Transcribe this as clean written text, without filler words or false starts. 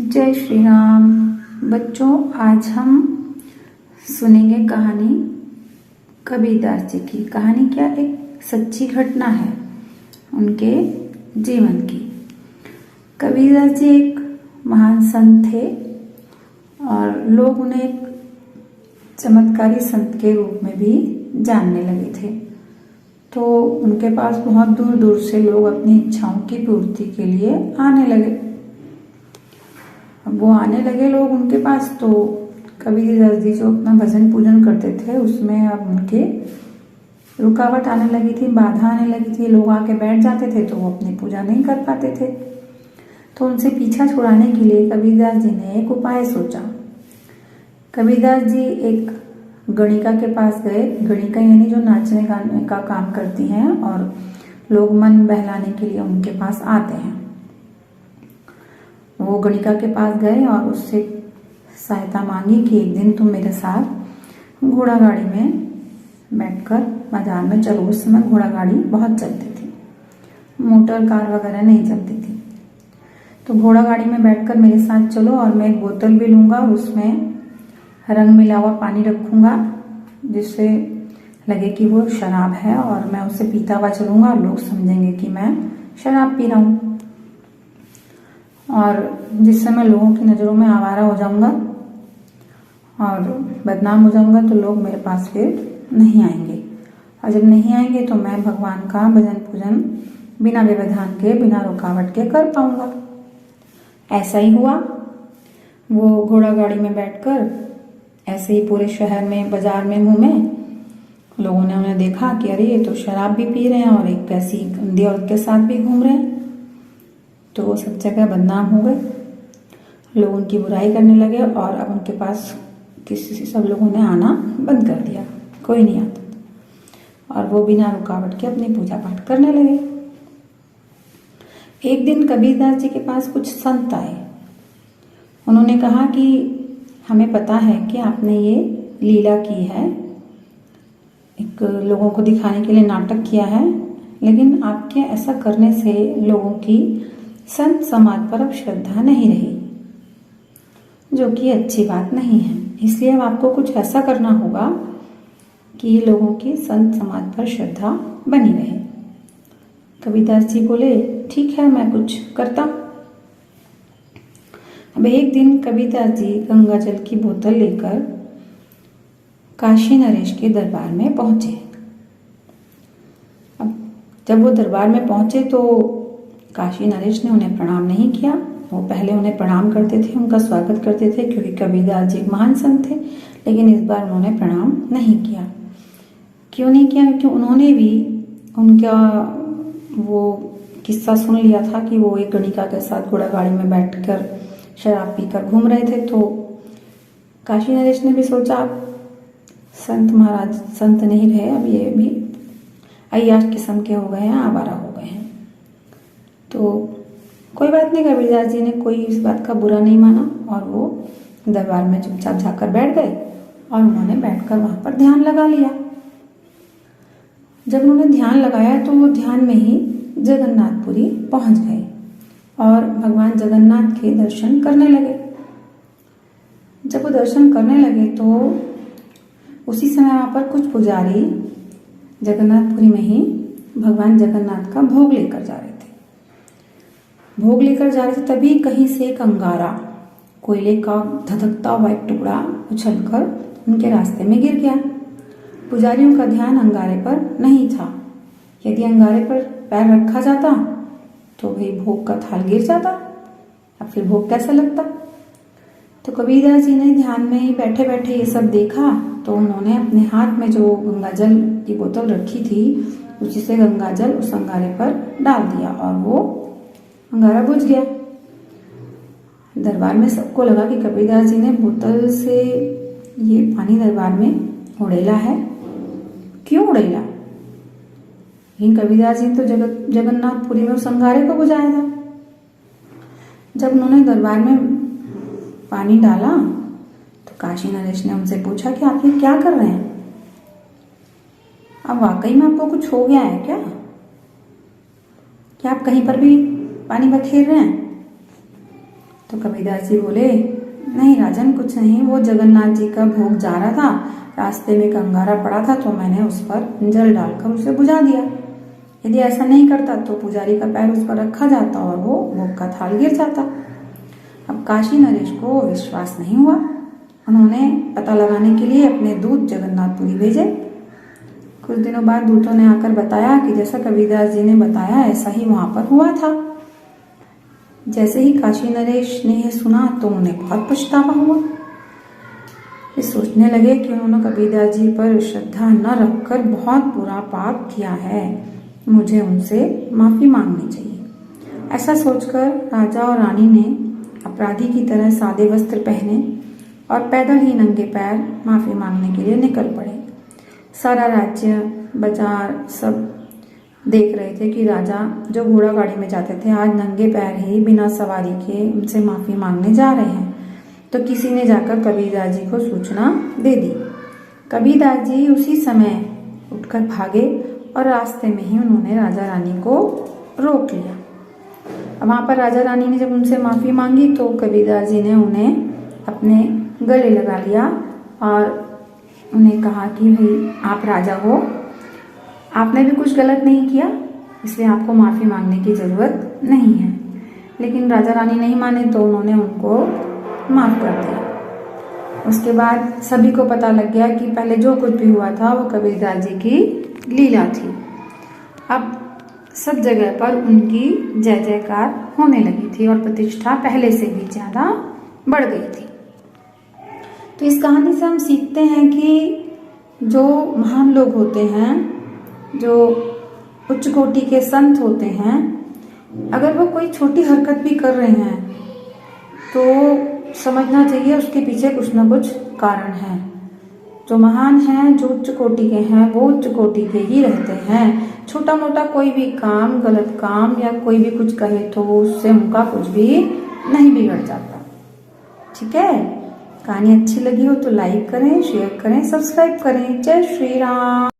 जय श्री राम। बच्चों, आज हम सुनेंगे कहानी कबीरदास जी की। कहानी क्या, एक सच्ची घटना है उनके जीवन की। कबीरदास जी एक महान संत थे और लोग उन्हें एक चमत्कारी संत के रूप में भी जानने लगे थे। तो उनके पास बहुत दूर दूर से लोग अपनी इच्छाओं की पूर्ति के लिए आने लगे। अब वो आने लगे लोग उनके पास, तो कबीरदास जी जो अपना भजन पूजन करते थे उसमें अब उनके रुकावट आने लगी थी, बाधा आने लगी थी। लोग आके बैठ जाते थे तो वो अपनी पूजा नहीं कर पाते थे। तो उनसे पीछा छुड़ाने के लिए कबीरदास जी ने एक उपाय सोचा। कबीरदास जी एक गणिका के पास गए। गणिका यानी जो नाचने गाने का काम करती हैं और लोग मन बहलाने के लिए उनके पास आते हैं। वो गणिका के पास गए और उससे सहायता मांगी कि एक दिन तुम मेरे साथ घोड़ा गाड़ी में बैठकर बाजार में चलो। उस समय घोड़ा गाड़ी बहुत चलती थी, मोटर कार वगैरह नहीं चलती थी। तो घोड़ा गाड़ी में बैठकर मेरे साथ चलो और मैं एक बोतल भी लूँगा और उसमें रंग मिला हुआ पानी रखूँगा जिससे लगे कि वो शराब है, और मैं उसे पीता हुआ चलूँगा और लोग समझेंगे कि मैं शराब पी रहा हूँ। और जिससे मैं लोगों की नज़रों में आवारा हो जाऊंगा और बदनाम हो जाऊंगा, तो लोग मेरे पास फिर नहीं आएंगे। और जब नहीं आएंगे तो मैं भगवान का भजन पूजन बिना व्यवधान के, बिना रुकावट के कर पाऊंगा। ऐसा ही हुआ। वो घोड़ा गाड़ी में बैठकर ऐसे ही पूरे शहर में, बाजार में घूमे। लोगों ने उन्हें देखा कि अरे ये तो शराब भी पी रहे हैं और एक ऐसी गंदी औरत के साथ भी घूम रहे हैं। तो वो सब जगह बदनाम हो गए। लोग उनकी बुराई करने लगे और अब उनके पास सब लोगों ने आना बंद कर दिया, कोई नहीं आता और वो बिना रुकावट के अपनी पूजा पाठ करने लगे। एक दिन कबीरदास जी के पास कुछ संत आए। उन्होंने कहा कि हमें पता है कि आपने ये लीला की है, एक लोगों को दिखाने के लिए नाटक किया है, लेकिन आपके ऐसा करने से लोगों की संत समाज पर अब श्रद्धा नहीं रही, जो कि अच्छी बात नहीं है। इसलिए अब आपको कुछ ऐसा करना होगा कि लोगों की संत समाज पर श्रद्धा बनी रहे। कबीरदास जी बोले, ठीक है, मैं कुछ करता हूँ। अब एक दिन कबीरदास जी गंगा जल की बोतल लेकर काशी नरेश के दरबार में पहुंचे। अब जब वो दरबार में पहुंचे तो काशी नरेश ने उन्हें प्रणाम नहीं किया। वो पहले उन्हें प्रणाम करते थे, उनका स्वागत करते थे, क्योंकि कबीरदास जी एक महान संत थे। लेकिन इस बार उन्होंने प्रणाम नहीं किया। क्यों नहीं किया? क्योंकि उन्होंने भी उनका वो किस्सा सुन लिया था कि वो एक गणिका के साथ घोड़ा गाड़ी में बैठकर शराब पीकर घूम रहे थे। तो काशी नरेश ने भी सोचा, संत महाराज संत नहीं रहे, अब ये भी अय्याश किस्म के हो गए हैं, आवारा हो गए हैं। तो कोई बात नहीं, कबीरदास जी ने कोई इस बात का बुरा नहीं माना और वो दरबार में चुपचाप जाकर बैठ गए और उन्होंने बैठकर वहां पर ध्यान लगा लिया। जब उन्होंने ध्यान लगाया तो वो ध्यान में ही जगन्नाथपुरी पहुंच गए और भगवान जगन्नाथ के दर्शन करने लगे। जब वो दर्शन करने लगे तो उसी समय वहां पर कुछ पुजारी जगन्नाथपुरी में ही भगवान जगन्नाथ का भोग लेकर जा रहे थे। भोग लेकर जा रहे थे, तभी कहीं से एक अंगारा, कोयले का धधकता हुआ एक टुकड़ा उछलकर उनके रास्ते में गिर गया। पुजारियों का ध्यान अंगारे पर नहीं था। यदि अंगारे पर पैर रखा जाता तो भाई भोग का थाल गिर जाता, अब फिर भोग कैसा लगता। तो कबीरदास जी ने ध्यान में ही बैठे बैठे ये सब देखा। तो उन्होंने अपने हाथ में जो गंगा जल की बोतल रखी थी उसी से गंगा जल उस अंगारे पर डाल दिया और वो अंगारा बुझ गया। दरबार में सबको लगा कि कबीरदास जी ने बोतल से ये पानी दरबार में उड़ेला है। क्यों उड़ेला? लेकिन कबीरदास जी तो जगन्नाथपुरी में उस अंगारे को बुझाया था। जब उन्होंने दरबार में पानी डाला तो काशी नरेश ने उनसे पूछा कि आप ये क्या कर रहे हैं? अब वाकई में आपको कुछ हो गया है क्या? क्या आप कहीं पर भी पानी बखेर रहे हैं? तो कबीरदास जी बोले, नहीं राजन कुछ नहीं, वो जगन्नाथ जी का भोग जा रहा था, रास्ते में एक अंगारा पड़ा था तो मैंने उस पर जल डालकर उसे बुझा दिया। यदि ऐसा नहीं करता तो पुजारी का पैर उस पर रखा जाता और वो भोग का थाल गिर जाता। अब काशी नरेश को विश्वास नहीं हुआ। उन्होंने पता लगाने के लिए अपने दूत जगन्नाथपुरी भेजे। कुछ दिनों बाद दूतों ने आकर बताया कि जैसा कबीरदास जी ने बताया ऐसा ही वहां पर हुआ था। जैसे ही काशी नरेश ने यह सुना तो उन्हें बहुत पछतावा हुआ। वे सोचने लगे कि उन्होंने कबीरदास जी पर श्रद्धा न रखकर बहुत बुरा पाप किया है, मुझे उनसे माफी मांगनी चाहिए। ऐसा सोचकर राजा और रानी ने अपराधी की तरह सादे वस्त्र पहने और पैदल ही नंगे पैर माफी मांगने के लिए निकल पड़े। सारा राज्य, बाजार सब देख रहे थे कि राजा जो घोड़ा गाड़ी में जाते थे आज नंगे पैर ही बिना सवारी के उनसे माफी मांगने जा रहे हैं। तो किसी ने जाकर कबीरदास जी को सूचना दे दी। कबीरदास जी उसी समय उठकर भागे और रास्ते में ही उन्होंने राजा रानी को रोक लिया। वहां पर राजा रानी ने जब उनसे माफी मांगी तो कबीरदास जी ने उन्हें अपने गले लगा लिया और उन्हें कहा कि भाई आप राजा हो, आपने भी कुछ गलत नहीं किया, इसलिए आपको माफी मांगने की जरूरत नहीं है। लेकिन राजा रानी नहीं माने तो उन्होंने उनको माफ कर दिया। उसके बाद सभी को पता लग गया कि पहले जो कुछ भी हुआ था वो कबीरदास जी की लीला थी। अब सब जगह पर उनकी जय जयकार होने लगी थी और प्रतिष्ठा पहले से भी ज्यादा बढ़ गई थी। तो इस कहानी से हम सीखते हैं कि जो महान लोग होते हैं, जो उच्च कोटि के संत होते हैं, अगर वो कोई छोटी हरकत भी कर रहे हैं तो समझना चाहिए उसके पीछे कुछ ना कुछ कारण है। जो महान हैं, जो उच्च कोटि के हैं, वो उच्च कोटि के ही रहते हैं। छोटा मोटा कोई भी काम, गलत काम या कोई भी कुछ कहे तो उससे उनका कुछ भी नहीं बिगड़ जाता। ठीक है, कहानी अच्छी लगी हो तो लाइक करें, शेयर करें, सब्सक्राइब करें। जय श्री राम।